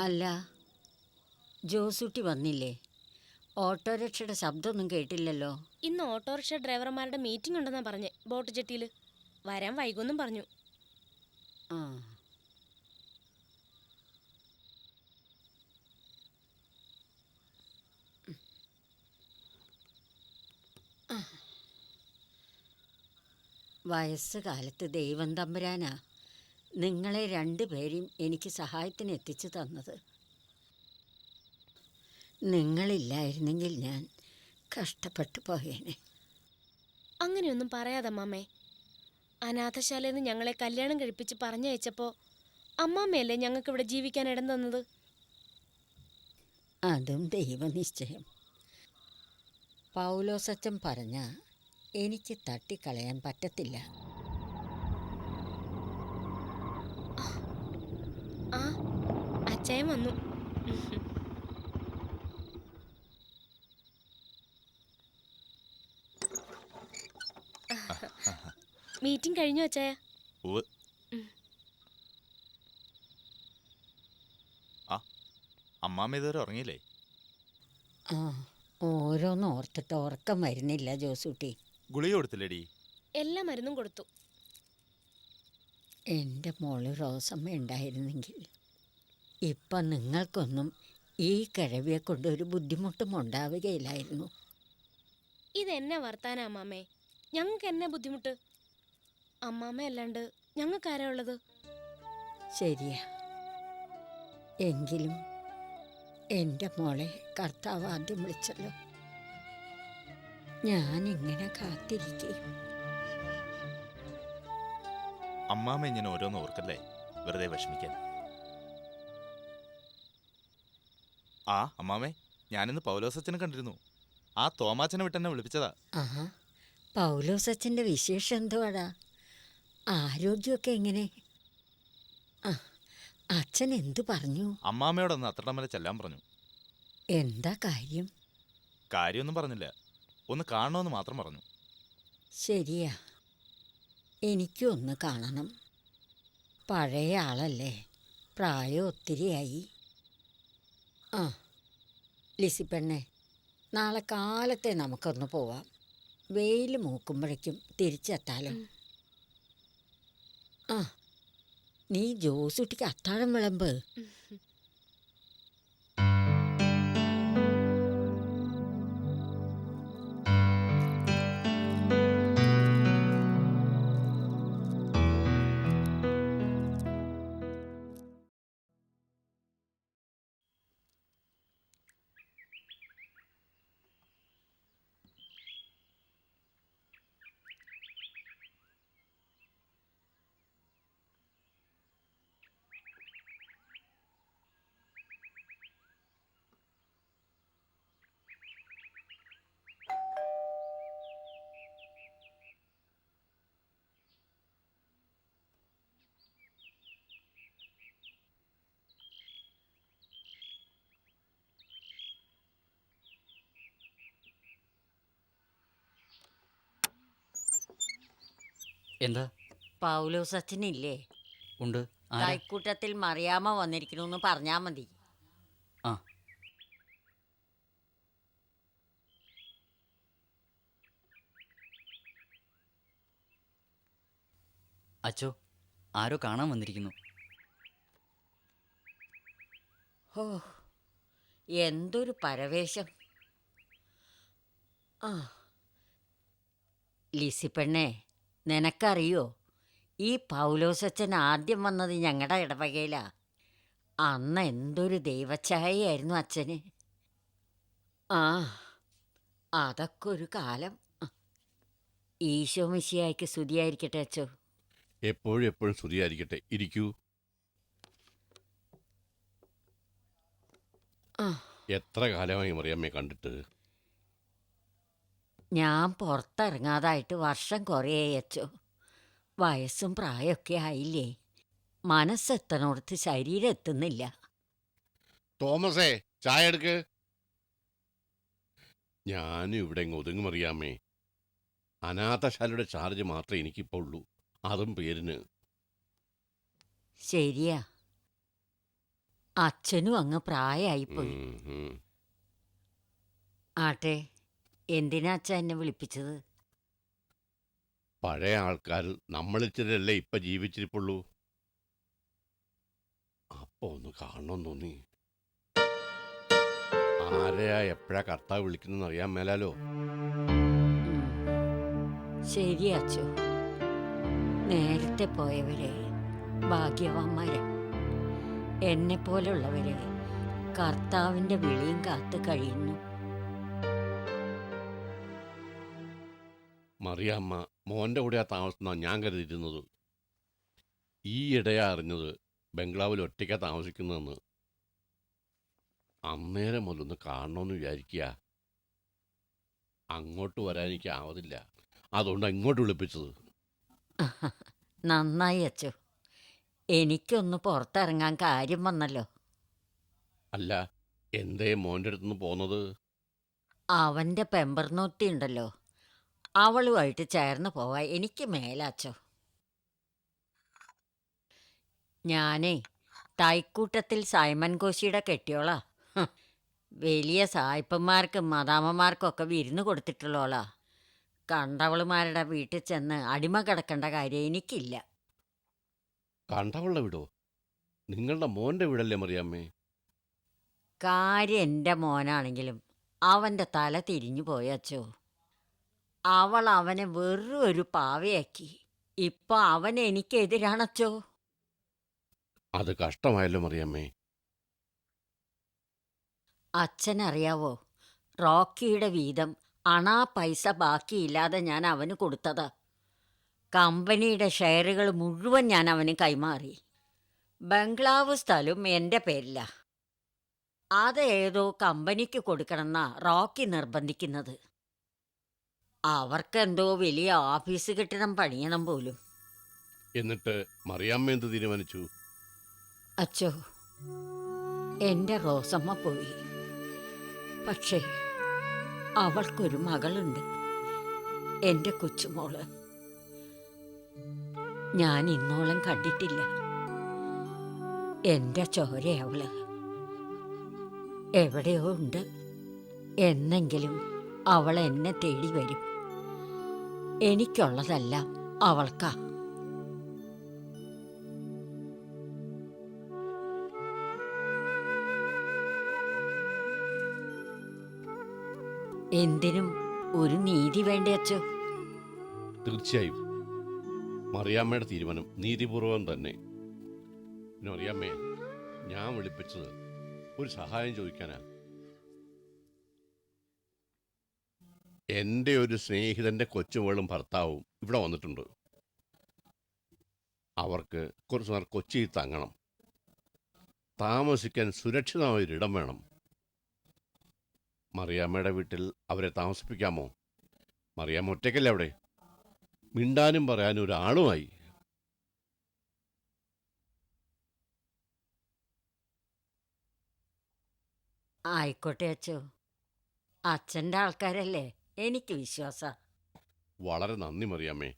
അല്ല, ജോസൂട്ടി വന്നില്ലേ? ഓട്ടോറിക്ഷയുടെ ശബ്ദമൊന്നും കേട്ടില്ലല്ലോ. ഇന്ന് ഓട്ടോറിക്ഷ ഡ്രൈവർമാരുടെ മീറ്റിംഗ് ഉണ്ടെന്നാ പറഞ്ഞേ. ബോട്ട് ജെട്ടിയിൽ വരാൻ വൈകുമെന്നും പറഞ്ഞു. ആ, വയസ്സുകാലത്ത് ദൈവം തമ്പുരാനാ നിങ്ങളെ രണ്ടുപേരെയും എനിക്ക് സഹായത്തിന് എത്തിച്ചു തന്നത്. നിങ്ങളില്ലായിരുന്നെങ്കിൽ ഞാൻ കഷ്ടപ്പെട്ടു പോയേനെ. അങ്ങനെയൊന്നും പറയാതമ്മാമ്മേ. അനാഥശാലയിൽ നിന്ന് ഞങ്ങളെ കല്യാണം കഴിപ്പിച്ച് പറഞ്ഞയച്ചപ്പോൾ അമ്മാമ്മയല്ലേ ഞങ്ങൾക്ക് ഇവിടെ ജീവിക്കാൻ ഇടം തന്നത്? അതും ദൈവനിശ്ചയം. പൗലോസച്ചൻ പറഞ്ഞ എനിക്ക് തട്ടിക്കളയാൻ പറ്റത്തില്ല. ആ, അച്ചായൻ വന്നു. മീറ്റിംഗ് കഴിഞ്ഞു അച്ചായ? അമ്മാമ്മ ഇതുവരെ ഉറങ്ങിയില്ലേ? ആ, ഓരോന്ന് ഓർത്തിട്ട് ഉറക്കം വരുന്നില്ല ജോസൂട്ടി. ഗുളിക കൊടുത്തില്ലേടി? എല്ലാ മരുന്നും കൊടുത്തു. എൻ്റെ മോള് റോസമ്മ ഉണ്ടായിരുന്നെങ്കിൽ ഇപ്പം നിങ്ങൾക്കൊന്നും ഈ കിഴവിയെ കൊണ്ട് ഒരു ബുദ്ധിമുട്ടും ഉണ്ടാവുകയില്ലായിരുന്നു. ഇതെന്നെ വർത്താന അമ്മാമ്മേ. ഞങ്ങൾക്ക് എന്നെ ബുദ്ധിമുട്ട്? അമ്മാമ്മ അല്ലാണ്ട് ഞങ്ങൾക്കാരാ ഉള്ളത്? ശരിയാ. എങ്കിലും എൻ്റെ മോളെ കർത്താവ് ആദ്യം വിളിച്ചല്ലോ. ഞാനിങ്ങനെ കാത്തിരിക്കും. അമ്മാമ്മ ഇങ്ങനെ ഓരോന്ന് ഓർക്കല്ലേ, വെറുതെ വിഷമിക്കാൻ. ആ അമ്മാമ്മേ, ഞാനിന്ന് പൗലോസച്ചനെ കണ്ടിരുന്നു. ആ തോമാച്ചനെ വിട്ടെന്നെ വിളിപ്പിച്ചതാ. ആഹാ, പൗലോസച്ചൻ്റെ വിശേഷം എന്തുവാടാ? ആരോഗ്യമൊക്കെ എങ്ങനെ? ആ, അച്ഛൻ എന്തു പറഞ്ഞു? അമ്മാമ്മയോടൊന്ന് അത്രടം വരെ ചെല്ലാൻ പറഞ്ഞു. എന്താ കാര്യം? കാര്യമൊന്നും പറഞ്ഞില്ല, ഒന്ന് കാണണമെന്ന് മാത്രം പറഞ്ഞു. ശരിയാ, എനിക്കും ഒന്ന് കാണണം. പഴയ ആളല്ലേ, പ്രായം ഒത്തിരിയായി. ആ, ലിസി പെണ്ണെ, നാളെ കാലത്തെ നമുക്കൊന്ന് പോവാം. വെയിൽ മൂക്കുമ്പോഴേക്കും തിരിച്ചെത്താലോ. ആ, നീ ജോസൂട്ടിക്ക് അത്താഴം വിളമ്പ്. എന്താ? പൗലോസ് അച്ഛനില്ലേ? ഉണ്ട്. കൈക്കൂട്ടത്തിൽ മറിയാമ്മ വന്നിരിക്കണമെന്ന് പറഞ്ഞാൽ മതി. ആ, അച്ചോ, ആരോ കാണാൻ വന്നിരിക്കുന്നു. ഓ, എന്തൊരു പരവേശം. ആ, ലിസി പെണ്ണെ, നിനക്കറിയോ, ഈ പൗലോസച്ചൻ ആദ്യം വന്നത് ഞങ്ങളുടെ ഇടവകയിലാ. അന്ന് എന്തൊരു ദൈവഛായയായിരുന്നു അച്ഛന്. ആ, അതൊക്കെ ഒരു കാലം. ഈശോ മിശിഹായ്ക്ക് സ്തുതിയായിരിക്കട്ടെ അച്ചോ. എപ്പോഴും എപ്പോഴും സ്തുതിയായിരിക്കട്ടെ. ഇരിക്കൂ. എത്ര കാലമായി മറിയമ്മയെ കണ്ടിട്ട്? ഞാൻ പുറത്തിറങ്ങാതായിട്ട് വർഷം കുറേയായി അച്ചോ. വയസ്സും പ്രായമൊക്കെ ആയില്ലേ, മനസ്സെത്തണോടത്ത് ശരീരം എത്തുന്നില്ല. തോമസേ, ചായ എടുക്ക്. ഞാനും ഇവിടെ ഇങ്ങ് ഒതുങ്ങും മറിയാമ്മേ. അനാഥശാലയുടെ ചാർജ് മാത്രമേ എനിക്കിപ്പോൾ ഉള്ളൂ, അതും പേരിന്. ശരിയാ. അച്ഛനും അങ്ങ് പ്രായമായിപ്പോയി. ഉം, ഉം. ആട്ടെ, എന്തിനാ അച്ഛ എന്നെ വിളിപ്പിച്ചത്? പഴയ ആൾക്കാർ നമ്മളിച്ചിട്ടല്ലേ ഇപ്പൊ ജീവിച്ചിരിപ്പുള്ളൂ. അപ്പൊ ഒന്ന് കാണണം തോന്നി. ആരെയാ എപ്പോഴാ കർത്താവ് വിളിക്കുന്നതെന്ന് അറിയാൻ മേലാലോ. ഉം. ശരി അച്ഛോ, നേരത്തെ പോയവരെ ഭാഗ്യവാന്മാരാ. എന്നെ പോലുള്ളവരെ കർത്താവിൻ്റെ വിളിയും കാത്ത് കഴിയുന്നു. മറിയാമ്മ മോൻ്റെ കൂടെയാ താമസിക്കുന്ന ഞാൻ കരുതിയിരുന്നത്. ഈയിടെയാ അറിഞ്ഞത് ബംഗ്ലാവിൽ ഒറ്റയ്ക്കാ താമസിക്കുന്നതെന്ന്. അന്നേരം മുതലൊന്ന് കാണണമെന്ന് വിചാരിക്കുക. അങ്ങോട്ട് വരാൻ എനിക്ക് ആവതില്ല. അതുകൊണ്ട് ഇങ്ങോട്ട് വിളിപ്പിച്ചത്. നന്നായി അച്ഛോ, എനിക്കൊന്ന് പുറത്തിറങ്ങാൻ കാര്യം വന്നല്ലോ. അല്ല, എന്തേ മോൻ്റെ അടുത്തുനിന്ന് പോന്നത്? അവൻ്റെ പെമ്പർനോത്തി ഉണ്ടല്ലോ, അവളുമായിട്ട് ചേർന്ന് പോവാൻ എനിക്ക് മേലാച്ചോ. ഞാനേ തൈക്കൂട്ടത്തിൽ സൈമൻ കോശിയുടെ കെട്ടിയോളാ. വലിയ സായിപ്പന്മാർക്കും മദാമ്മമാർക്കൊക്കെ വിരുന്ന് കൊടുത്തിട്ടുള്ളോളാ. കണ്ടവളുമാരുടെ വീട്ടിൽ ചെന്ന് അടിമ കിടക്കേണ്ട കാര്യം എനിക്കില്ല. കണ്ടവളുടെ വീടോ? നിങ്ങളുടെ മോൻ്റെ വീടല്ലേ മറിയാമ്മേ? കാര്യം എൻ്റെ മോനാണെങ്കിലും അവൻ്റെ തല തിരിഞ്ഞു പോയച്ചോ. അവൾ അവനെ വെറും ഒരു പാവയാക്കി. ഇപ്പൊ അവൻ എനിക്കെതിരാണച്ചോ. അത് കഷ്ടമായല്ലോ മറിയാമ്മേ. അച്ഛനറിയാവോ, റോക്കിയുടെ വീതം അണാ പൈസ ബാക്കിയില്ലാതെ ഞാൻ അവന് കൊടുത്തതാ. കമ്പനിയുടെ ഷെയറുകൾ മുഴുവൻ ഞാൻ അവന് കൈമാറി. ബംഗ്ലാവ് സ്ഥലവും എൻ്റെ പേരില. അതേതോ കമ്പനിക്ക് കൊടുക്കണമെന്നാ റോക്കി നിർബന്ധിക്കുന്നത്. അവർക്കെന്തോ വലിയ ഓഫീസ് കെട്ടിടം പണിയണം പോലും. എന്നിട്ട് മറിയാമ്മ എന്ത് തീരുമാനിച്ചു? അച്ചോ, എൻ്റെ റോസമ്മ പോയി. പക്ഷേ അവൾക്കൊരു മകളുണ്ട്, എൻ്റെ കൊച്ചുമോള്. ഞാൻ ഇന്നോളം കണ്ടിട്ടില്ല. എൻ്റെ ചോര അവള്. എവിടെയോ ഉണ്ട്. എന്നെങ്കിലും അവൾ എന്നെ തേടി വരും. എനിക്കുള്ളതെല്ലാം അവൾക്കാ. എന്തിനും ഒരു നീതി വേണ്ടേ അച്ചോ? തീർച്ചയായും മറിയാമ്മയുടെ തീരുമാനം നീതിപൂർവം തന്നെ. പിന്നെ മറിയാമ്മേ, ഞാൻ വിളിപ്പിച്ചത് ഒരു സഹായം ചോദിക്കാനാ. എൻ്റെ ഒരു സ്നേഹിതൻ്റെ കൊച്ചുമകളും ഭർത്താവും ഇവിടെ വന്നിട്ടുണ്ട്. അവർക്ക് കുറച്ച് നാൾ കൊച്ചിയിൽ തങ്ങണം. താമസിക്കാൻ സുരക്ഷിതമായൊരിടം വേണം. മറിയാമ്മയുടെ വീട്ടിൽ അവരെ താമസിപ്പിക്കാമോ? മറിയാമ്മ ഒറ്റയ്ക്കല്ലേ അവിടെ? മിണ്ടാനും പറയാനും ഒരാളുമായി. ആയിക്കോട്ടെ അച്ചോ, അച്ഛൻ്റെ ആൾക്കാരല്ലേ, എനിക്ക് വിശ്വാസ. വളരെ നന്ദി മറിയാമ്മേ.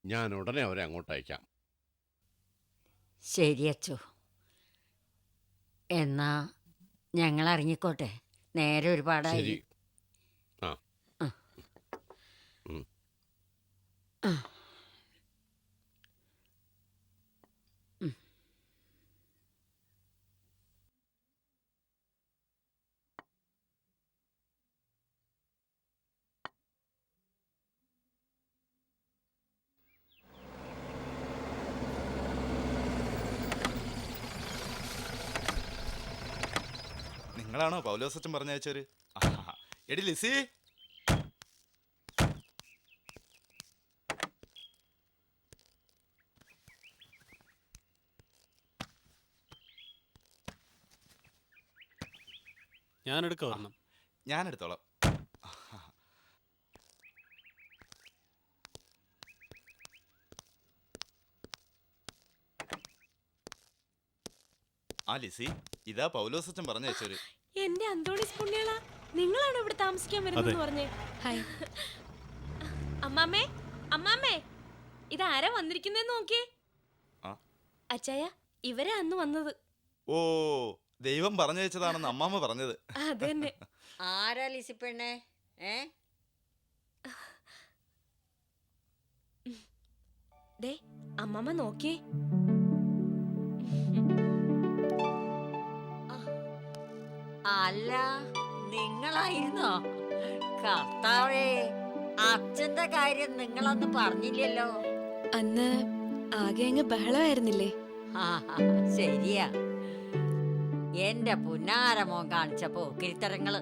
ഞാൻ ഉടനെ അവരെ അങ്ങോട്ട് അയക്കാം. ശരി അച്ചോ, എന്നാ ഞങ്ങൾ ഇറങ്ങിക്കോട്ടെ. നേരെ ഒരുപാടായി. ശരി. ആ. ആ. ഉം. ആ. ഉം. നിങ്ങളാണോ പൗലോസച്ചൻ പറഞ്ഞയച്ചവര്? എടി ലിസി, ഞാനെടുക്കാം ഒരെണ്ണം. ഞാനെടുത്തോളാം. ആ ലിസി, ഇതാ പൗലോസച്ചൻ പറഞ്ഞയച്ചവര്. എന്റെ അന്തോണിസ് പുണ്യാളാ, നിങ്ങളാണോ ഇവിടെ താമസിക്കാൻ വരുന്നെന്ന് പറഞ്ഞേ? ഹായ് അമ്മാമ്മേ, അമ്മാമ്മേ, ഇതാരാ വന്നിരിക്കുന്നേന്ന് നോക്കിയേ. ആ. അച്ചായ, ഇവരാ അന്ന് വന്നത്. ഓ, ദൈവം പറഞ്ഞയച്ചതാണെന്ന് അമ്മാമ്മ പറഞ്ഞത്. അതന്നെ. ആരാ ലിസിപ്പെണ്ണേ? ഏ ദേ അമ്മമ്മ നോക്കിയേ. അല്ല, നിങ്ങളായിരുന്നോ? കർത്താവേ, അച്ഛന്റെ കാര്യം നിങ്ങളൊന്നും പറഞ്ഞില്ലല്ലോ. അന്ന് ആകെ അങ്ങ് ബഹളമായിരുന്നില്ലേ? ആ, ശരിയാ. എന്റെ പുന്നാരമോൻ കാണിച്ച പോക്കിരിത്തരങ്ങള്.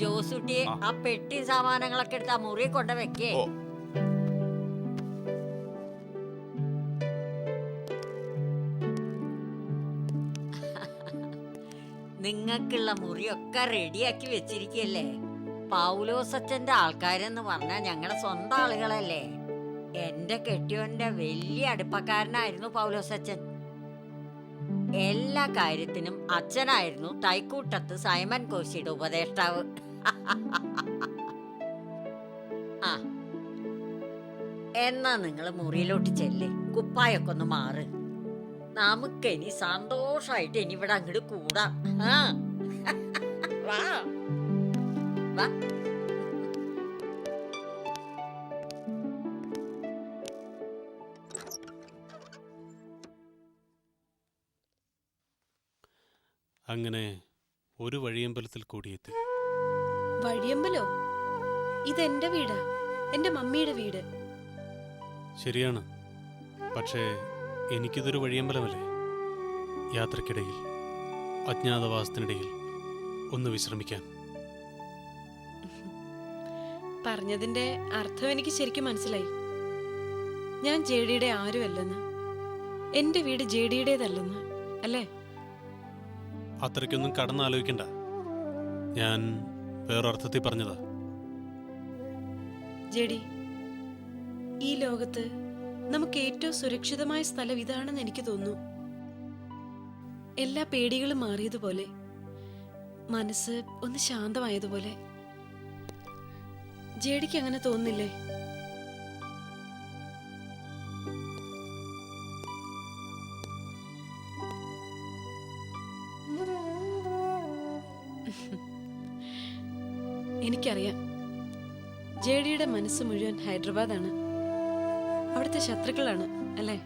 ജോസുട്ടിയെ ആ പെട്ടി സാമാനങ്ങളൊക്കെ എടുത്ത് ആ മുറി കൊണ്ട് വെക്കേ. ഓ. നിങ്ങൾക്കുള്ള മുറിയൊക്കെ റെഡിയാക്കി വെച്ചിരിക്കല്ലേ. പൗലോസച്ചന്റെ ആൾക്കാരെന്ന് പറഞ്ഞാൽ ഞങ്ങളുടെ സ്വന്തം ആളുകളല്ലേ. എന്റെ കെട്ടിയോന്റെ വലിയ അടുപ്പക്കാരനായിരുന്നു പൗലോസച്ചൻ. എല്ലാ കാര്യത്തിനും അച്ഛനായിരുന്നു തൈക്കൂട്ടത്ത് സൈമൻ കോശിയുടെ ഉപദേഷ്ടാവ്. ആ, എന്നാ നിങ്ങൾ മുറിയിലോട്ട് ചെല്ലേ, കുപ്പായൊക്കെ ഒന്ന് മാറ്. നമുക്കിനി സന്തോഷായിട്ട് ഇനി ഇവിടെ അങ്ങോട്ട് കൂടാം. ആ, വാ വാ. അങ്ങനെ ഒരു വഴിയമ്പലത്തിൽ കൂടിയെത്തി. വഴിയമ്പലോ? ഇതെന്റെ വീടാ, എന്റെ മമ്മിയുടെ വീട്. ശരിയാണ്, പക്ഷേ എനിക്കിതൊരു വഴിയമ്പലമല്ലേ. യാത്രക്കിടയിൽ, അജ്ഞാതവാസത്തിനിടയിൽ ഒന്ന് വിശ്രമിക്കാൻ. പറഞ്ഞതിന്റെ അർത്ഥം എനിക്ക് ശരിക്കും മനസ്സിലായി. ഞാൻ ജേഡിയുടെ ആരുമല്ലെന്ന്, എന്റെ വീട് ജേഡിയുടേതല്ലെന്ന്, അല്ലേ? അത്രയ്ക്കൊന്നും കടന്നാലോചിക്കണ്ട. ഞാൻ വേറൊരർത്ഥത്തിൽ പറഞ്ഞതാ. ജേഡി, ഈ ലോകത്ത് നമുക്ക് ഏറ്റവും സുരക്ഷിതമായ സ്ഥലം ഇതാണെന്ന് എനിക്ക് തോന്നുന്നു. എല്ലാ പേടികളും മാറിയതുപോലെ, മനസ്സ് ഒന്ന് ശാന്തമായതുപോലെ. ജേഡിക്ക് അങ്ങനെ തോന്നുന്നില്ലേ? എനിക്കറിയാം, ജേഡിയുടെ മനസ്സ് മുഴുവൻ ഹൈദരാബാദാണ്. അവിടുത്തെ ശത്രുക്കളാണ്, അല്ലേ?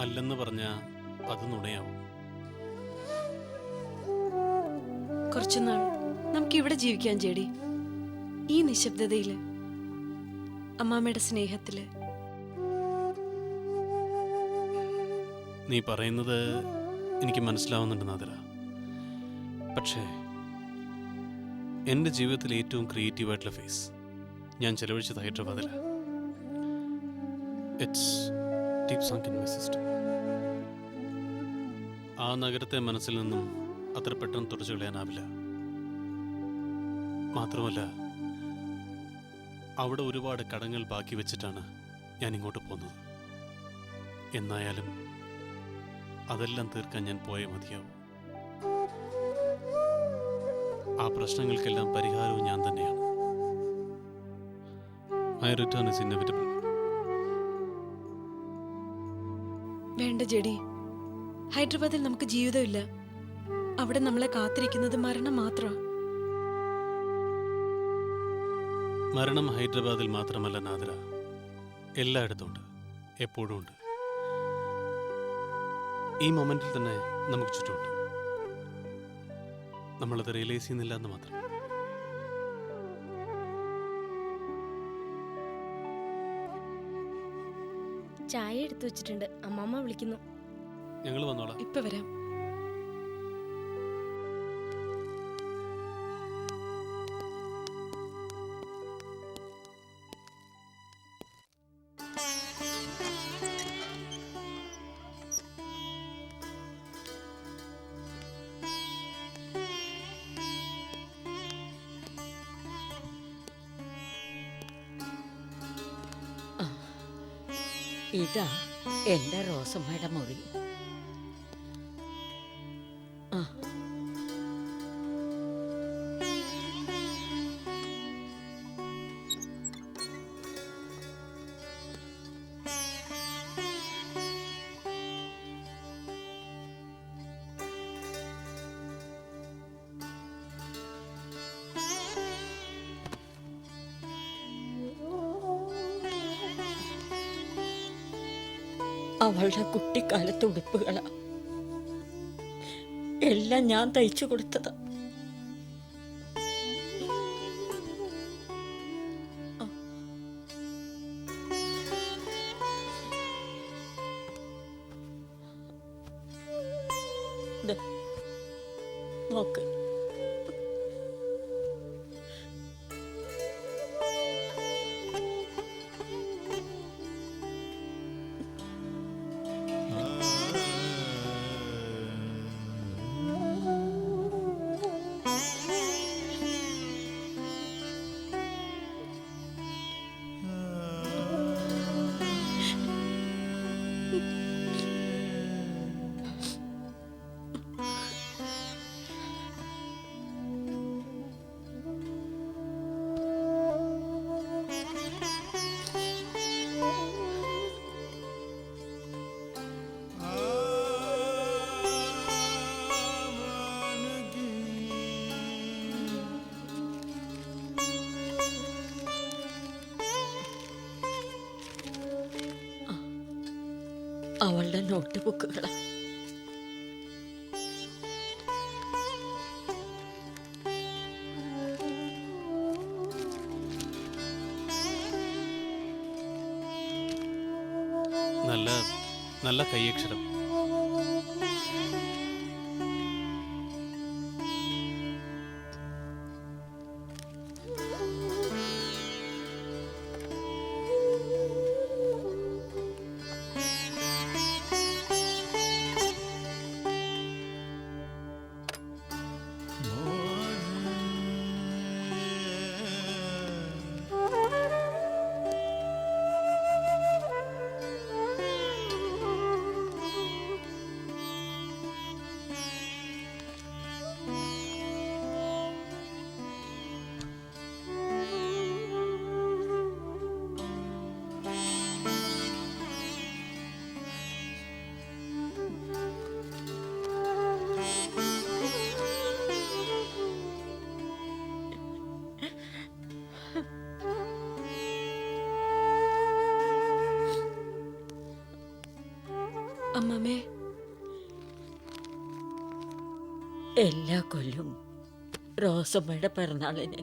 അല്ലെന്ന് പറഞ്ഞാ അത് നുണയാവും. കുറച്ചുനാൾ നമുക്ക് ഇവിടെ ജീവിക്കാൻ ജേഡി. ഈ നിശബ്ദതയില്, അമ്മാമ്മയുടെ സ്നേഹത്തില്. നീ പറയുന്നത് എനിക്ക് മനസ്സിലാവുന്നുണ്ട് നാദര. പക്ഷേ എൻ്റെ ജീവിതത്തിലെ ഏറ്റവും ക്രിയേറ്റീവായിട്ടുള്ള ഫേസ് ഞാൻ ചെലവഴിച്ചത് ഹൈദരാബാദിലാണ്. It's deep sunk in my system. ആ നഗരത്തെ മനസ്സിൽ നിന്നും അത്ര പെട്ടെന്ന് തുടച്ചു കളയാനാവില്ല. മാത്രമല്ല, അവിടെ ഒരുപാട് കടങ്ങൾ ബാക്കി വെച്ചിട്ടാണ് ഞാൻ ഇങ്ങോട്ട് പോകുന്നത്. എന്നായാലും അതെല്ലാം തീർക്കാൻ ഞാൻ പോയേ മതിയാവും. ആ പ്രശ്നങ്ങൾക്കെല്ലാം പരിഹാരവും ഞാൻ തന്നെയാണ്. My return is inevitable. വേണ്ട ജെഡി, ഹൈദരാബാദിൽ നമുക്ക് ജീവിതമില്ല. അവിടെ നമ്മളെ കാത്തിരിക്കുന്നത് മരണം മാത്രമാണ്. മരണം ഹൈദരാബാദിൽ മാത്രമല്ല നാദര, എല്ലായിടത്തും ഉണ്ട്, എപ്പോഴും ഉണ്ട്. ഈ മൊമെന്റിൽ തന്നെ നമുക്ക് ചുറ്റുമുണ്ട്. നമ്മളത് റിയലൈസ് ചെയ്യുന്നില്ല എന്ന് മാത്രം. ചായ എടുത്തു വെച്ചിട്ടുണ്ട്, അമ്മമ്മ വിളിക്കുന്നു. ഞങ്ങൾ വന്നോളാം. ഇപ്പൊ വരാം. ഇതാ എന്റെ റോസമ്മയുടെ മുറി. ആ, അവളുടെ കുട്ടിക്കാലത്തെ ഉടുപ്പുകളാ. എല്ലാം ഞാൻ തയ്ച്ചു കൊടുത്തതാ. ദേ, നോക്ക്. അവളുടെ നോട്ട് ബുക്കുകളാ. നല്ല നല്ല കൈയക്ഷരം. അമ്മാമേ, എല്ലാ കൊല്ലവും റോസമ്മയുടെ പിറന്നാളിന്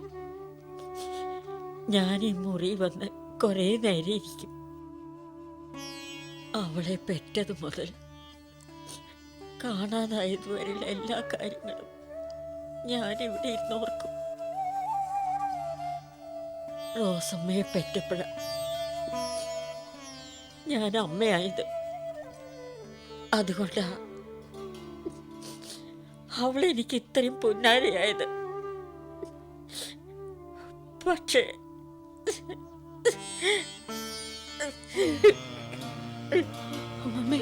ഞാൻ ഈ മുറി വന്ന് കുറേ നേരം ഇരിക്കും. അവളെ പെറ്റത് മുതൽ കാണാതായതുവരെയുള്ള എല്ലാ കാര്യങ്ങളും ഞാനിവിടെ ഇരുന്നോർക്കും. റോസമ്മയെ പെറ്റപ്പോഴ ഞാൻ അമ്മയായത്. അതുകൊണ്ടാ അവളെനിക്ക് ഇത്രയും പൊന്നാരയായത്. പക്ഷേ അമ്മാമേ,